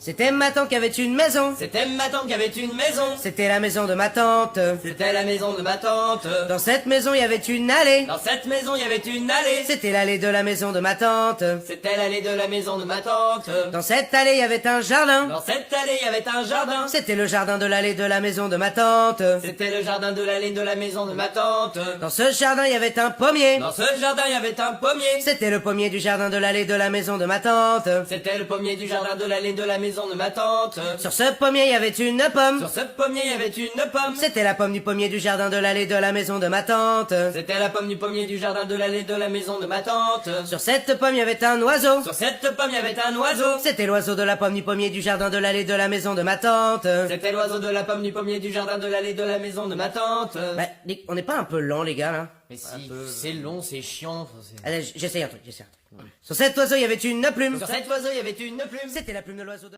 C'était ma tante qui avait une maison. C'était ma tante qui avait une maison. C'était la maison de ma tante. C'était la maison de ma tante. Dans cette maison, il y avait une allée. Dans cette maison, il y avait une allée. C'était l'allée de la maison de ma tante. C'était l'allée de la maison de ma tante. Dans cette allée, il y avait un jardin. Dans cette allée, il y avait un jardin. C'était le jardin de l'allée de la maison de ma tante. C'était le jardin de l'allée de la maison de ma tante. Dans ce jardin, il y avait un pommier. Dans ce jardin, il y avait un pommier. C'était le pommier du jardin de l'allée de la maison de ma tante. C'était le pommier du jardin de l'allée de la maison de ma tante. Sur ce pommier, il y avait une pomme. Sur ce pommier, il y avait une pomme. C'était la pomme du pommier du jardin de l'allée de la maison de ma tante. C'était la pomme du pommier du jardin de l'allée de la maison de ma tante. Sur cette pomme, il y avait un oiseau. Sur cette pomme, il y avait un oiseau. C'était l'oiseau de la pomme du pommier du jardin de l'allée de la maison de ma tante. C'était l'oiseau de la pomme du pommier du jardin de l'allée de la maison de ma tante. Bah, on n'est pas un peu lent, les gars, là? Mais si, c'est long, c'est chiant. Allez, j'essaye un truc. Sur cet oiseau, il y avait une plume. Sur cet oiseau, il y avait une plume. C'était la plume de l'oiseau de...